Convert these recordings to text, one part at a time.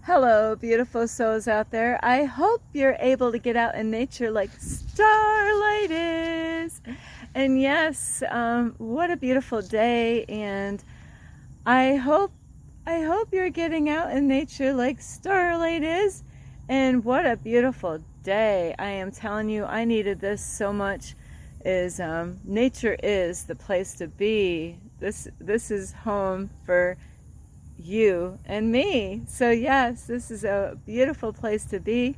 Hello, beautiful souls out there. I hope you're able to get out in nature like Starlight is. And yes, what a beautiful day. And I hope you're getting out in nature like Starlight is. And what a beautiful day. I am telling you, I needed this so much. Is nature is the place to be. This is home for you and me. So yes, this is a beautiful place to be.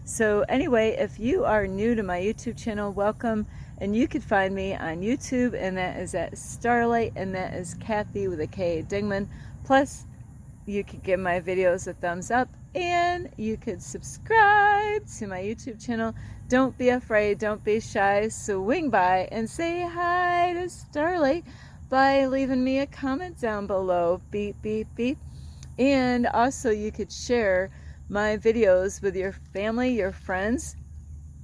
So anyway, if you are new to my YouTube channel, welcome. And you could find me on YouTube, and that is at Starlight, and that is Kathy with a K Dingman. Plus, you could give my videos a thumbs up, and you could subscribe to my YouTube channel. Don't be afraid, don't be shy, swing by and say hi to Starlight by leaving me a comment down below. Beep, beep, beep. And also you could share my videos with your family, your friends,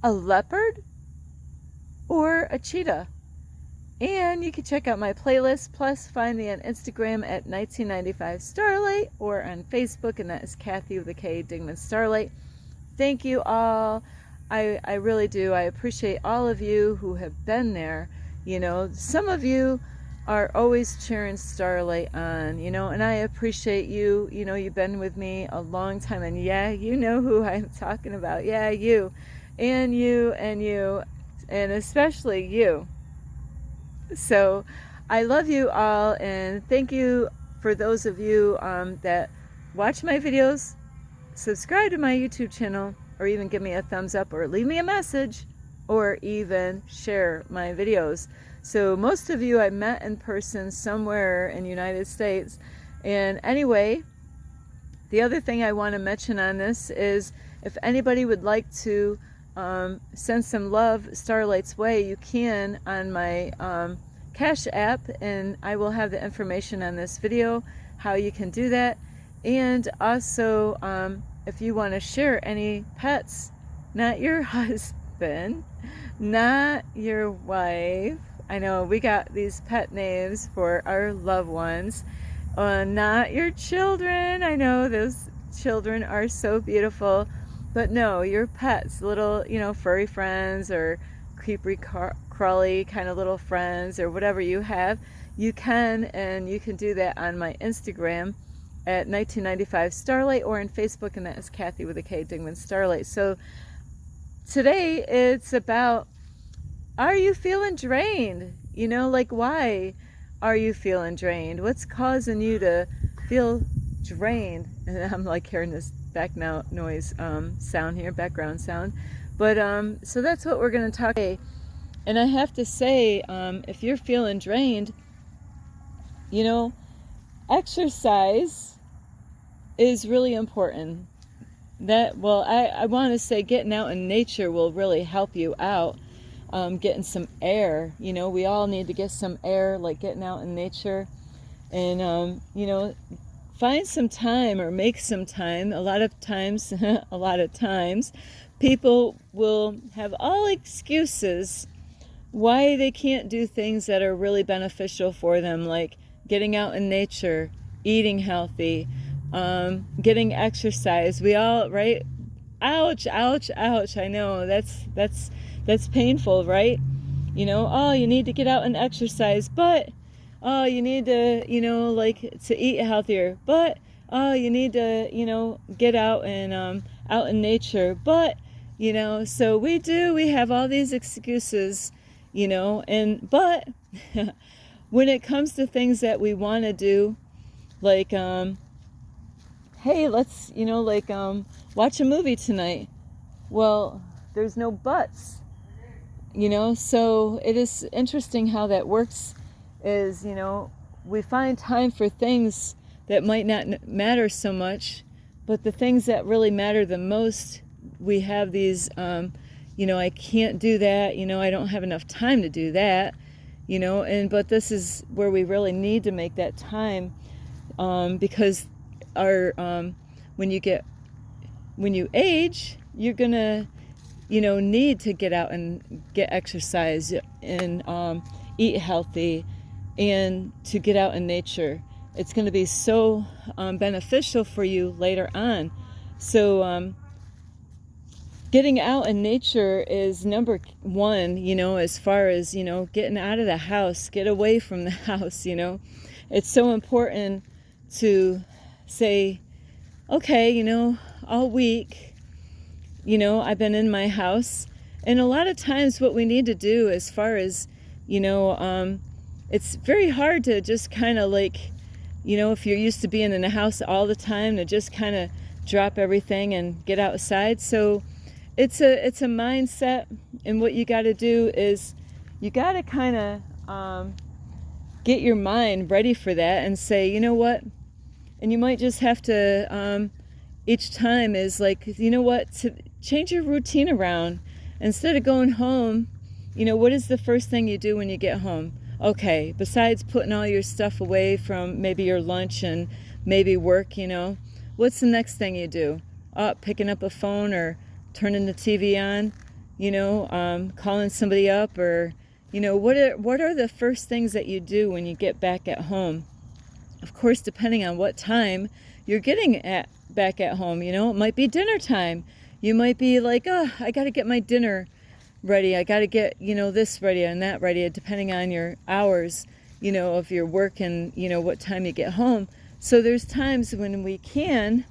a leopard, or a cheetah. And you can check out my playlist, plus find me on Instagram at 1995 Starlight, or on Facebook, and that is Kathy with a K Dingman Starlight. Thank you all. I really do. I appreciate all of you who have been there. You know, some of you are always cheering Starlight on, you know, and I appreciate you. You know, you've been with me a long time, and yeah, you know who I'm talking about. Yeah, you, and you, and you, and especially you. So I love you all, and thank you for those of you that watch my videos, subscribe to my YouTube channel, or even give me a thumbs up, or leave me a message, or even share my videos. So most of you I met in person somewhere in the United States. And anyway, the other thing I want to mention on this is, if anybody would like to send some love Starlight's way, you can on my Cash App, and I will have the information on this video how you can do that. And also, if you want to share any pets, not your husband, not your wife. I know we got these pet names for our loved ones. Not your children. I know those children are so beautiful. But no, your pets, little, you know, furry friends, or creepy crawly kind of little friends, or whatever you have, you can, and you can do that on my Instagram at 1995 Starlight, or on Facebook, and that is Kathy with a K Dingman Starlight. So today it's about, are you feeling drained? You know, like, why are you feeling drained? What's causing you to feel drained? And I'm like hearing this noise sound here, background sound. But so that's what we're going to talk about. And I have to say, if you're feeling drained, you know, exercise is really important. That, well, I want to say getting out in nature will really help you out. Getting some air, you know, we all need to get some air, like getting out in nature. And you know, find some time, or make some time. A lot of times people will have all excuses why they can't do things that are really beneficial for them, like getting out in nature, eating healthy, getting exercise. We all, right? Ouch, ouch, ouch. I know that's painful, right? You know, oh, you need to get out and exercise, but oh, you need to, you know, like, to eat healthier, but oh, you need to, you know, get out and out in nature, but, you know, so we have all these excuses, you know, and but when it comes to things that we want to do, like hey, let's, you know, like watch a movie tonight. Well, there's no buts, you know. So it is interesting how that works. Is, you know, we find time for things that might not matter so much, but the things that really matter the most, we have these you know, I can't do that, you know, I don't have enough time to do that, you know. And but this is where we really need to make that time, because our when you age, you're gonna, you know, need to get out and get exercise, and eat healthy, and to get out in nature. It's going to be so beneficial for you later on. So getting out in nature is number one, as far as, getting out of the house, get away from the house, It's so important to say, okay, all week, I've been in my house. And a lot of times what we need to do as far as, it's very hard to just kind of if you're used to being in the house all the time, to just kind of drop everything and get outside. So it's a mindset, and what you got to do is you got to kind of get your mind ready for that and say, you know what? And you might just have to each time is to change your routine around. Instead of going home, what is the first thing you do when you get home? Okay, besides putting all your stuff away from maybe your lunch and maybe work, what's the next thing you do? Picking up a phone or turning the TV on, calling somebody up, or, what are the first things that you do when you get back at home? Of course, depending on what time you're getting back at home, it might be dinner time. You might be like, oh, I got to get my dinner ready. I got to get, this ready and that ready, depending on your hours, of your work and, what time you get home. So there's times when we can,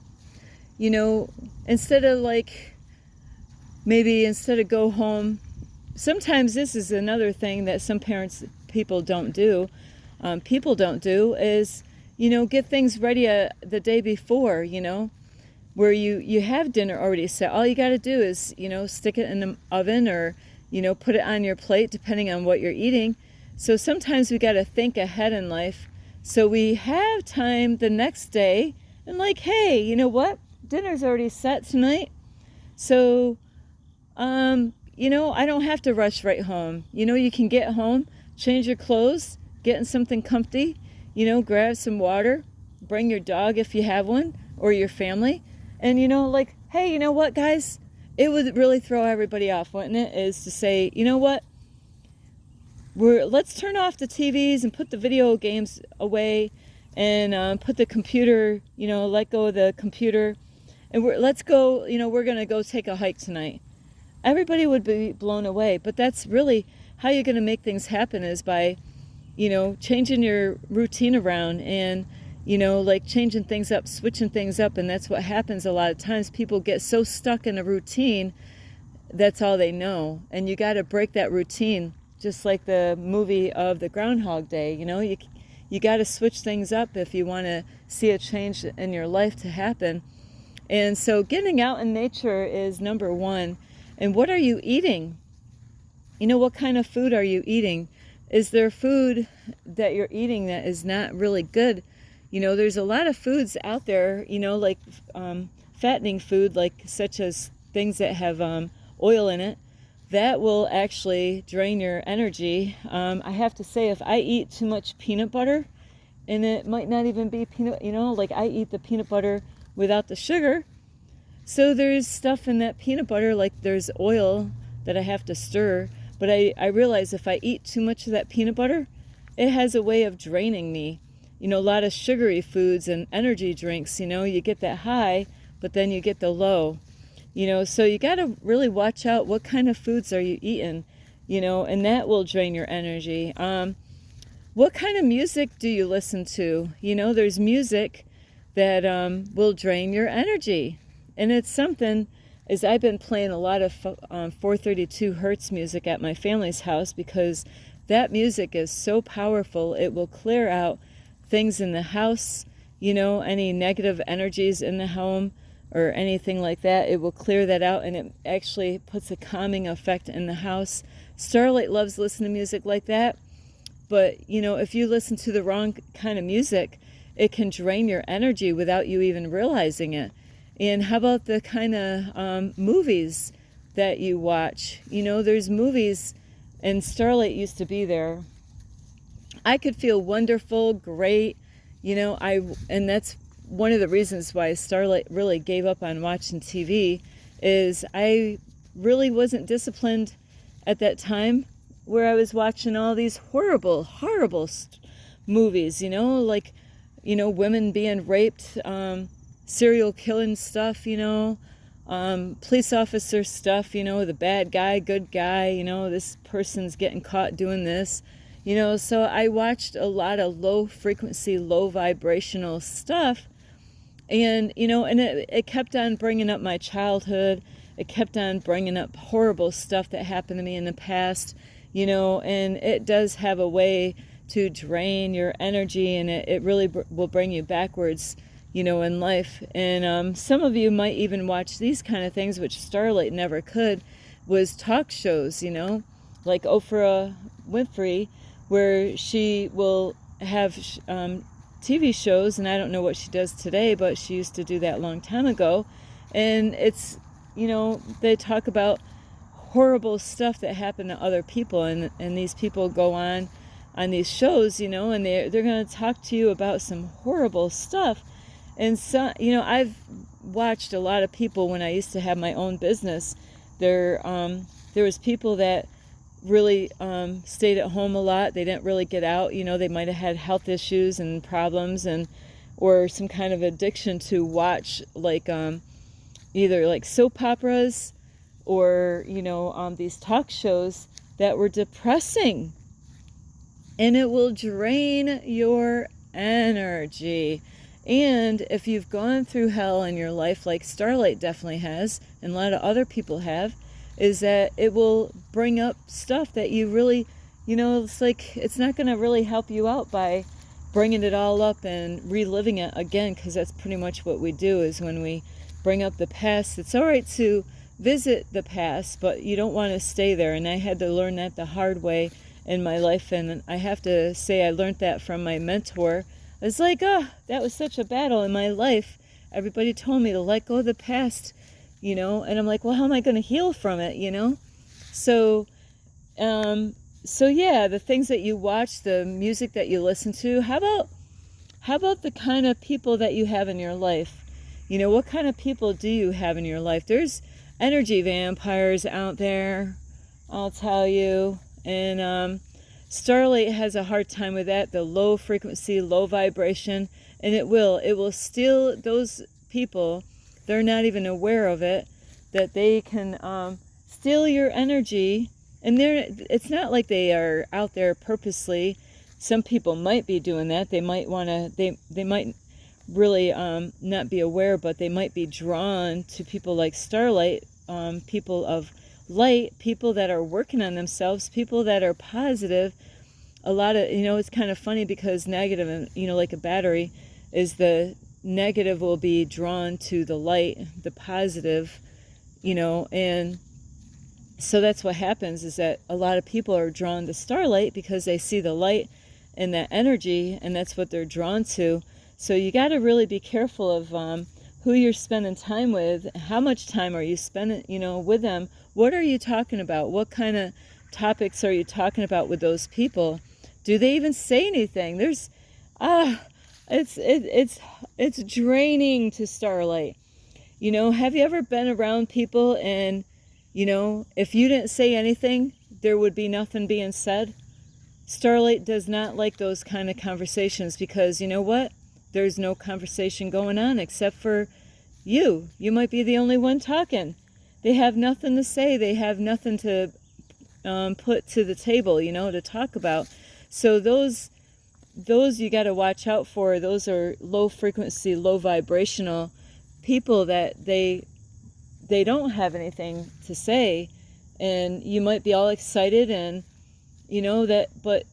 instead of go home, sometimes this is another thing that some people don't do is, get things ready the day before, where you have dinner already set. All you got to do is, stick it in the oven or, put it on your plate, depending on what you're eating. So sometimes we got to think ahead in life. So we have time the next day and hey, you know what? Dinner's already set tonight. So, I don't have to rush right home. You can get home, change your clothes, get in something comfy, grab some water, bring your dog if you have one, or your family. And, hey, you know what, guys? It would really throw everybody off, wouldn't it? Is to say, you know what? Let's turn off the TVs and put the video games away and put the computer, let go of the computer. And let's go, we're going to go take a hike tonight. Everybody would be blown away. But that's really how you're going to make things happen, is by, changing your routine around and, changing things up, switching things up. And that's what happens a lot of times. People get so stuck in a routine, that's all they know. And you got to break that routine, just like the movie of the Groundhog Day. You got to switch things up if you want to see a change in your life to happen. And so getting out in nature is number one. And what are you eating? What kind of food are you eating? Is there food that you're eating that is not really good? There's a lot of foods out there, fattening food, such as things that have oil in it, that will actually drain your energy. I have to say, if I eat too much peanut butter, and it might not even be peanut, I eat the peanut butter without the sugar. So there's stuff in that peanut butter, there's oil that I have to stir. But I realize if I eat too much of that peanut butter, it has a way of draining me. A lot of sugary foods and energy drinks, you get that high, but then you get the low. So you got to really watch out what kind of foods are you eating, and that will drain your energy. What kind of music do you listen to? There's music that will drain your energy. And it's something, as I've been playing a lot of 432 hertz music at my family's house, because that music is so powerful. It will clear out things in the house, any negative energies in the home or anything like that. It will clear that out, and it actually puts a calming effect in the house. Starlight loves listening to music like that. But, if you listen to the wrong kind of music, it can drain your energy without you even realizing it. And how about the kind of movies that you watch? There's movies, and Starlight used to be there. I could feel wonderful, great, and that's one of the reasons why Starlight really gave up on watching TV, is I really wasn't disciplined at that time, where I was watching all these horrible movies, women being raped, serial killing stuff, police officer stuff, the bad guy, good guy, this person's getting caught doing this, so I watched a lot of low frequency, low vibrational stuff. And, and it kept on bringing up my childhood. It kept on bringing up horrible stuff that happened to me in the past, and it does have a way to drain your energy, and it really will bring you backwards, in life. And some of you might even watch these kind of things, which Starlight never could, was talk shows, like Oprah Winfrey, where she will have TV shows, and I don't know what she does today, but she used to do that a long time ago. And it's, they talk about horrible stuff that happened to other people, and these people go on these shows, and they're going to talk to you about some horrible stuff. And so, I've watched a lot of people when I used to have my own business. There was people that really stayed at home a lot. They didn't really get out. They might have had health issues and problems, or some kind of addiction to watch either like soap operas or these talk shows that were depressing, and it will drain your energy. And if you've gone through hell in your life, like Starlight definitely has, and a lot of other people have, is that it will bring up stuff that you really, it's like it's not going to really help you out by bringing it all up and reliving it again, because that's pretty much what we do. Is when we bring up the past, it's all right to visit the past, but you don't want to stay there. And I had to learn that the hard way in my life, and I have to say I learned that from my mentor. It's like, that was such a battle in my life. Everybody told me to let go of the past, and I'm like, well, how am I going to heal from it, So yeah, the things that you watch, the music that you listen to, how about the kind of people that you have in your life? What kind of people do you have in your life? There's energy vampires out there, I'll tell you. And Starlight has a hard time with that, the low frequency, low vibration, and it will steal those people. They're not even aware of it, that they can steal your energy. And it's not like they are out there purposely. Some people might be doing that. They might want to, they might really not be aware, but they might be drawn to people like Starlight, people of light, people that are working on themselves, people that are positive. A lot of, it's kind of funny because negative, and like a battery, is the negative will be drawn to the light, the positive, and so that's what happens, is that a lot of people are drawn to Starlight because they see the light and that energy, and that's what they're drawn to. So you got to really be careful of who you're spending time with. How much time are you spending, with them? What are you talking about? What kind of topics are you talking about with those people? Do they even say anything? There's, it's draining to Starlight. Have you ever been around people and, if you didn't say anything, there would be nothing being said? Starlight does not like those kind of conversations, because you know what? There's no conversation going on except for you. You might be the only one talking. They have nothing to say. They have nothing to put to the table, to talk about. So those you got to watch out for. Those are low frequency, low vibrational people that they don't have anything to say, and you might be all excited and that, but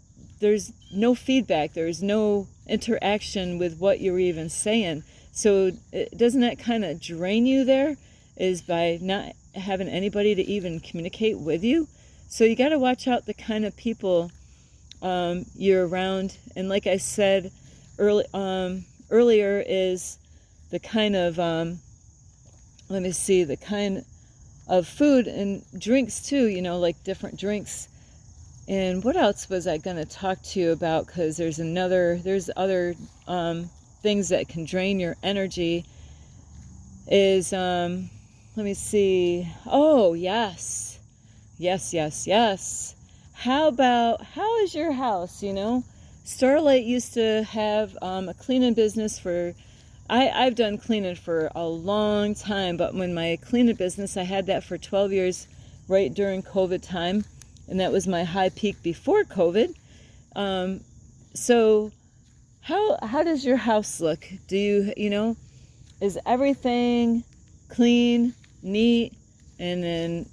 there's no feedback. There's no interaction with what you're even saying. So doesn't that kind of drain you there, is by not having anybody to even communicate with you? So you got to watch out the kind of people you're around. And like I said earlier, is the kind of the kind of food and drinks too, like different drinks. And what else was I going to talk to you about? Because there's other things that can drain your energy. Is let me see. Oh, yes. How is your house? Starlight used to have a cleaning business for, I've done cleaning for a long time, but when my cleaning business, I had that for 12 years right during COVID time, and that was my high peak before COVID. So how does your house look? Do you, is everything clean, neat, and then,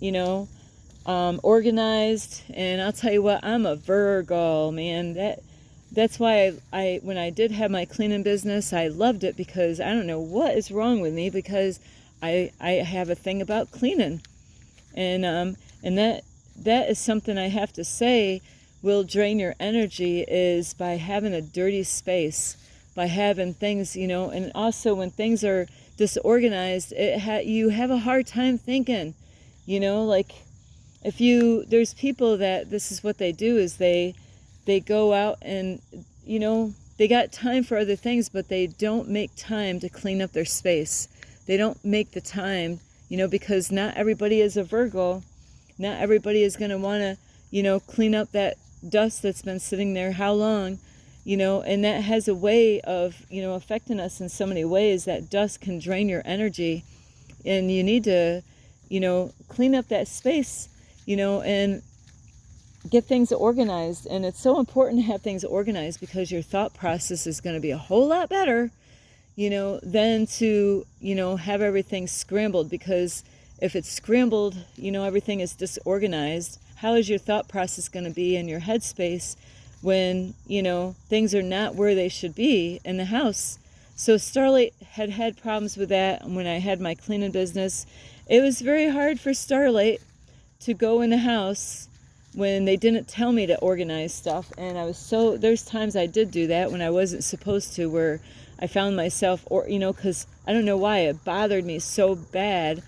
organized? And I'll tell you what, I'm a Virgo, man. That's why I when I did have my cleaning business, I loved it, because I don't know what is wrong with me, because I have a thing about cleaning. And that is something I have to say will drain your energy, is by having a dirty space, by having things, and also when things are disorganized, you have a hard time thinking, like there's people that this is what they do, is they go out and, they got time for other things, but they don't make time to clean up their space. They don't make the time, because not everybody is a Virgo. Not everybody is going to want to, clean up that dust that's been sitting there how long, and that has a way of, affecting us in so many ways. That dust can drain your energy, and you need to, clean up that space, and get things organized. And it's so important to have things organized, because your thought process is going to be a whole lot better, than to, have everything scrambled. Because if it's scrambled, everything is disorganized, how is your thought process going to be in your headspace when, things are not where they should be in the house? So Starlight had problems with that when I had my cleaning business. It was very hard for Starlight to go in the house when they didn't tell me to organize stuff. And there's times I did do that when I wasn't supposed to, where I found myself, because I don't know why it bothered me so bad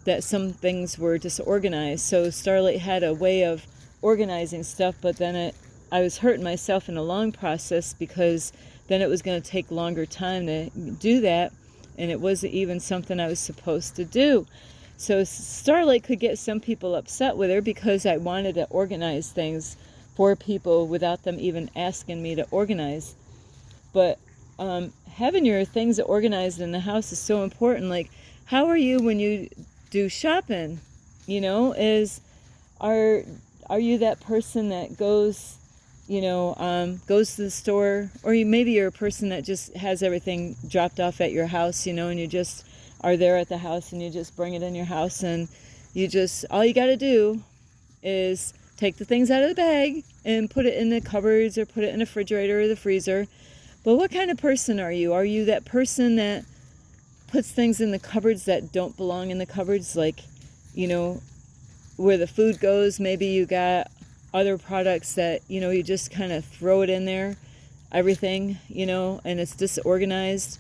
that some things were disorganized. So Starlight had a way of organizing stuff, but then I was hurting myself in the long process, because then it was going to take longer time to do that, and it wasn't even something I was supposed to do. So Starlight could get some people upset with her, because I wanted to organize things for people without them even asking me to organize. But having your things organized in the house is so important. Like, how are you when you do shopping? Are you that person that goes goes to the store, or maybe you're a person that just has everything dropped off at your house, and you just are there at the house, and you just bring it in your house, and all you got to do is take the things out of the bag and put it in the cupboards, or put it in the refrigerator or the freezer. But what kind of person are you? Are you that person that puts things in the cupboards that don't belong in the cupboards, like, where the food goes? Maybe you got other products that, you just kind of throw it in there, everything, and it's disorganized.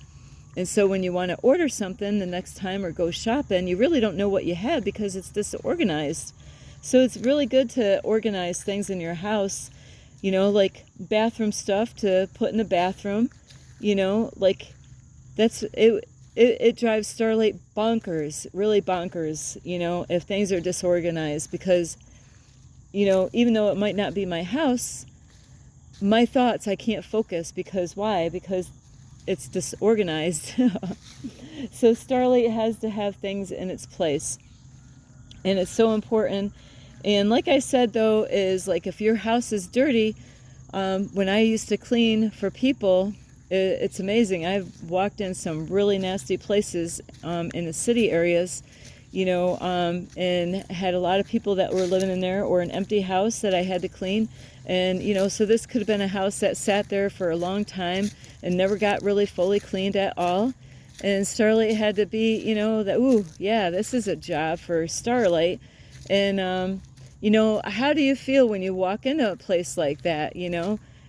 And so when you want to order something the next time or go shopping, you really don't know what you have, because it's disorganized. So it's really good to organize things in your house, like bathroom stuff to put in the bathroom, like that's it. It drives Starlight bonkers, really bonkers, if things are disorganized, because, even though it might not be my house, my thoughts, I can't focus. Because why? Because it's disorganized. So Starlight has to have things in its place, and it's so important. And like I said, though, is like, if your house is dirty, when I used to clean for people, it's amazing. I've walked in some really nasty places in the city areas, and had a lot of people that were living in there, or an empty house that I had to clean. And, so this could have been a house that sat there for a long time and never got really fully cleaned at all. And Starlight had to be, this is a job for Starlight. And, how do you feel when you walk into a place like that?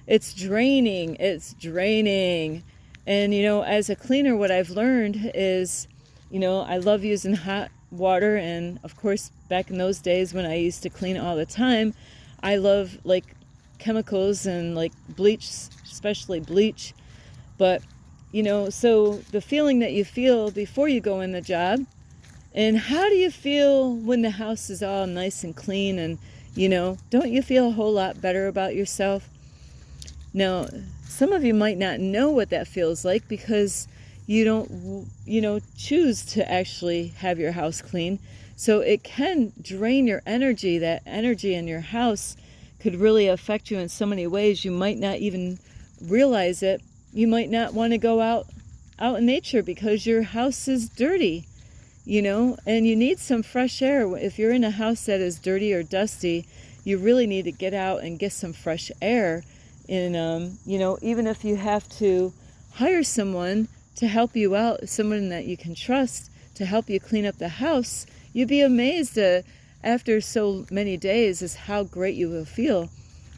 It's draining. And, as a cleaner, what I've learned is, I love using hot water. And of course, back in those days when I used to clean all the time, I love like chemicals and like bleach, especially bleach. But, so the feeling that you feel before you go in the job, and how do you feel when the house is all nice and clean, and, don't you feel a whole lot better about yourself? Now, some of you might not know what that feels like because you don't, choose to actually have your house clean. So it can drain your energy. That energy in your house could really affect you in so many ways. You might not even realize it. You might not want to go out in nature because your house is dirty, and you need some fresh air. If you're in a house that is dirty or dusty, you really need to get out and get some fresh air. And, even if you have to hire someone to help you out, someone that you can trust to help you clean up the house, you'd be amazed after so many days is how great you will feel.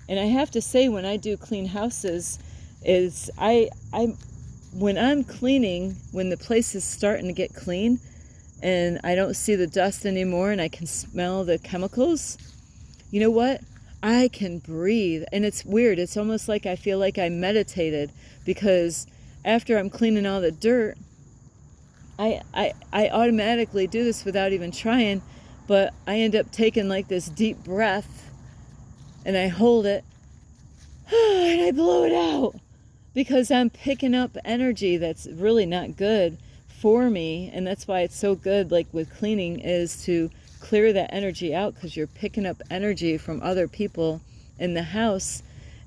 And I have to say, when I do clean houses, when I'm cleaning, when the place is starting to get clean and I don't see the dust anymore and I can smell the chemicals, you know what? I can breathe. And it's weird. It's almost like I feel like I meditated, because after I'm cleaning all the dirt, I automatically do this without even trying, but I end up taking like this deep breath and I hold it and I blow it out, because I'm picking up energy that's really not good for me. And that's why it's so good, like with cleaning, is to clear that energy out, because you're picking up energy from other people in the house,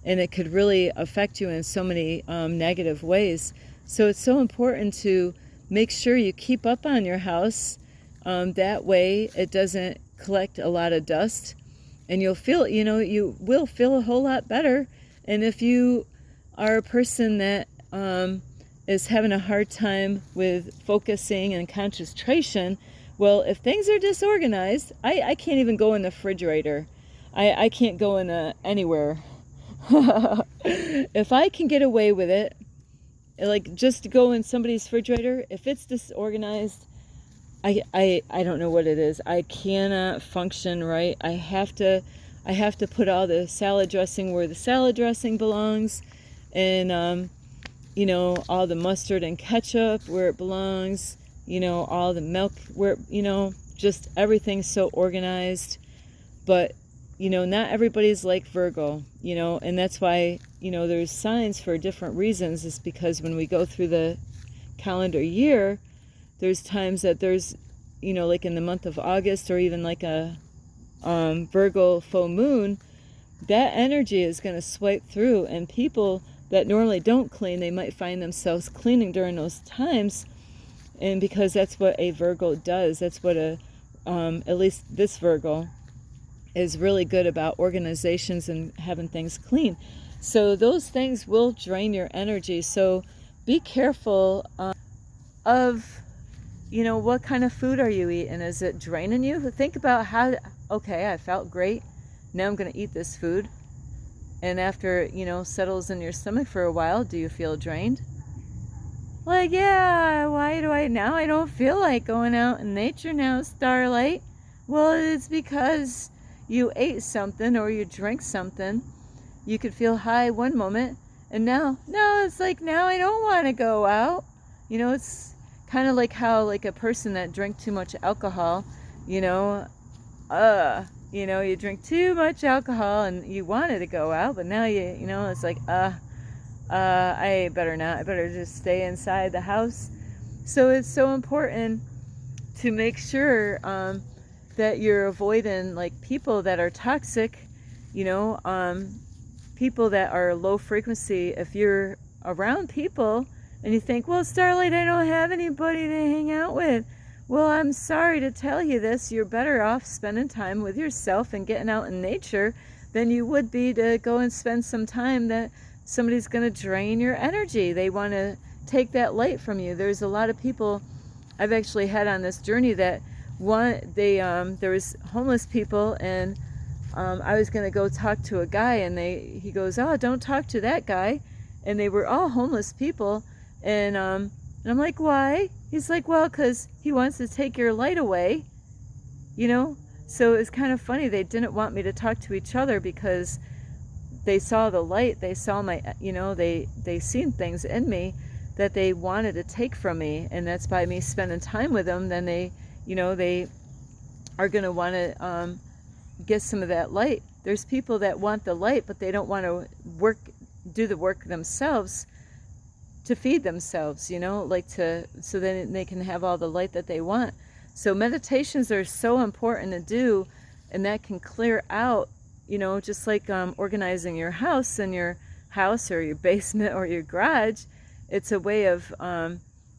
and it could really affect you in so many negative ways. So it's so important to make sure you keep up on your house. That way it doesn't collect a lot of dust, and you will feel a whole lot better. And if you are a person that is having a hard time with focusing and concentration, well, if things are disorganized, I can't even go in the refrigerator. I can't go in anywhere. If I can get away with it, like just to go in somebody's refrigerator, if it's disorganized, I don't know what it is. I cannot function right. I have to put all the salad dressing where the salad dressing belongs, and all the mustard and ketchup where it belongs, all the milk where, just everything's so organized. But not everybody's like Virgo, and that's why, there's signs for different reasons. Is because when we go through the calendar year, there's times that there's, like in the month of August, or even like a Virgo full moon, that energy is going to swipe through, and people that normally don't clean, they might find themselves cleaning during those times. And because that's what a Virgo does, that's what at least this Virgo is really good about, organizations and having things clean. So those things will drain your energy. So be careful of, what kind of food are you eating? Is it draining you? Think about okay, I felt great. Now I'm going to eat this food. And after, settles in your stomach for a while, do you feel drained? Like, yeah, why do I don't feel like going out in nature now, Starlight? Well, it's because you ate something or you drank something. You could feel high one moment, and now it's like, now I don't want to go out. It's kind of like how, like, a person that drank too much alcohol, you drink too much alcohol and you wanted to go out, but now it's like, I better not. I better just stay inside the house. So it's so important to make sure that you're avoiding, like, people that are toxic, people that are low frequency. If you're around people and you think, well, Starlight, I don't have anybody to hang out with. Well, I'm sorry to tell you this. You're better off spending time with yourself and getting out in nature than you would be to go and spend some time that somebody's going to drain your energy. They want to take that light from you. There's a lot of people I've actually had on this journey that there was homeless people, and I was going to go talk to a guy, and he goes, oh, don't talk to that guy. And they were all homeless people. And I'm like, why? He's like, well, because he wants to take your light away, So it's kind of funny. They didn't want me to talk to each other because they saw the light. They saw my, they seen things in me that they wanted to take from me. And that's by me spending time with them. Then they are going to want to get some of that light. There's people that want the light, but they don't want to do the work themselves to feed themselves, you know, like so then they can have all the light that they want. So meditations are so important to do, and that can clear out, you know, just like organizing your house or your basement or your garage. It's a way of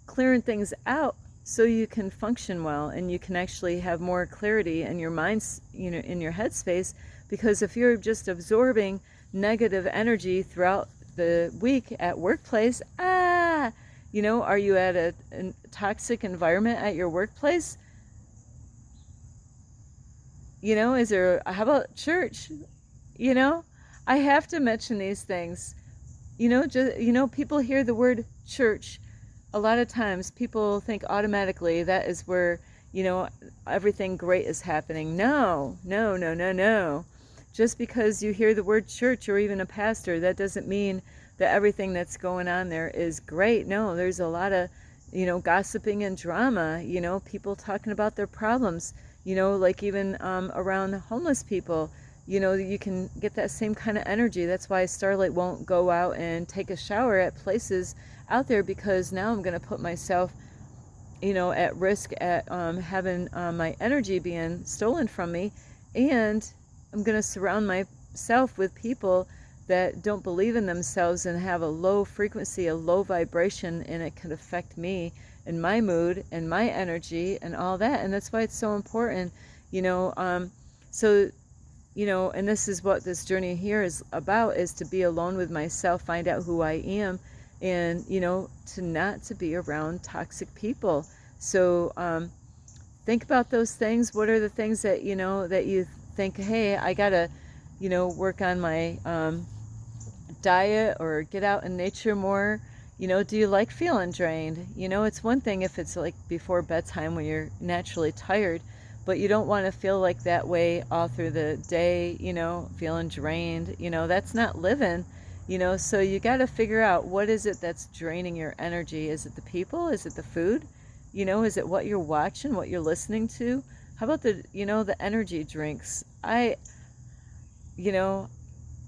clearing things out so you can function well and you can actually have more clarity in your mind's, you know, in your headspace. Because if you're just absorbing negative energy throughout the week at workplace, you know, are you at a toxic environment at your workplace? You know, how about church? You know, I have to mention these things. You know, people hear the word church. A lot of times people think automatically that is where, you know, everything great is happening. No. Just because you hear the word church or even a pastor, that doesn't mean that everything that's going on there is great. No, there's a lot of, you know, gossiping and drama, you know, people talking about their problems, you know, like even around homeless people, you know, you can get that same kind of energy. That's why Starlight won't go out and take a shower at places out there, because now I'm going to put myself, you know, at risk at having my energy being stolen from me. And I'm going to surround myself with people that don't believe in themselves and have a low frequency, a low vibration, and it can affect me and my mood and my energy and all that. And that's why it's so important, you know. So, you know, and this is what this journey here is about, is to be alone with myself, find out who I am, and, you know, not to be around toxic people. So think about those things. What are the things that, you know, that you think, hey, I gotta, you know, work on my diet or get out in nature more? You know, do you like feeling drained? You know, it's one thing if it's like before bedtime when you're naturally tired, but you don't want to feel like that way all through the day, you know, feeling drained. You know, that's not living, you know. So you got to figure out, what is it that's draining your energy? Is it the people? Is it the food? You know, is it what you're watching, what you're listening to? How about the, you know, the energy drinks? You know,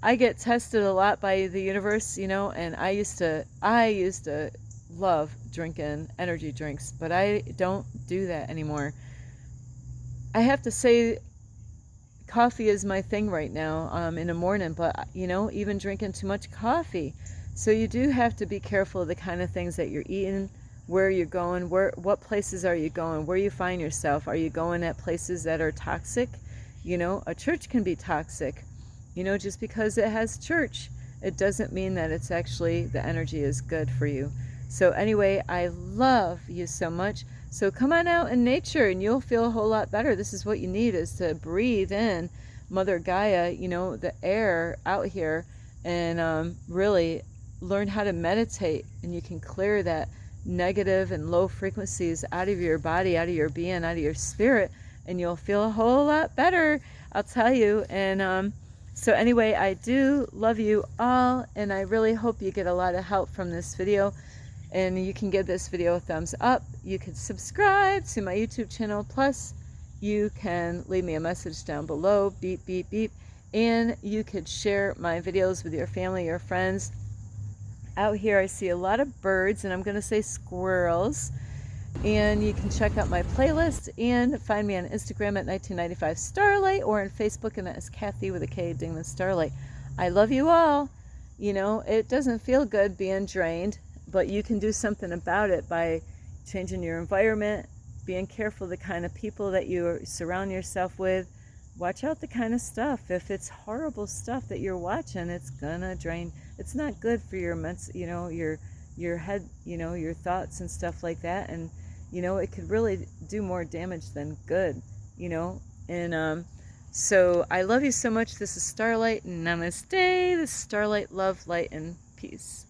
I get tested a lot by the universe, you know, and I used to love drinking energy drinks, but I don't do that anymore. I have to say, coffee is my thing right now in the morning, but, you know, even drinking too much coffee. So you do have to be careful of the kind of things that you're eating, where you're going, what places are you going, where you find yourself. Are you going at places that are toxic? You know, a church can be toxic. You know, just because it has church, it doesn't mean that it's actually, the energy is good for you. So anyway, I love you so much. So come on out in nature and you'll feel a whole lot better. This is what you need, is to breathe in Mother Gaia, you know, the air out here, and really learn how to meditate. And you can clear that negative and low frequencies out of your body, out of your being, out of your spirit, and you'll feel a whole lot better, I'll tell you. And so anyway, I do love you all, and I really hope you get a lot of help from this video. And you can give this video a thumbs up. You can subscribe to my YouTube channel. Plus, you can leave me a message down below, beep, beep, beep. And you could share my videos with your family, your friends. Out here, I see a lot of birds, and I'm going to say squirrels. And you can check out my playlist and find me on Instagram at 1995 Starlight, or on Facebook, and that is Kathy with a K, Dingman Starlight. I love you all. You know, it doesn't feel good being drained, but you can do something about it by changing your environment, being careful of the kind of people that you surround yourself with. Watch out the kind of stuff. If it's horrible stuff that you're watching, it's gonna drain. It's not good for your you know, your head, you know, your thoughts and stuff like that. And you know, it could really do more damage than good, you know. And so I love you so much. This is Starlight. Namaste. This is Starlight. Love, light, and peace.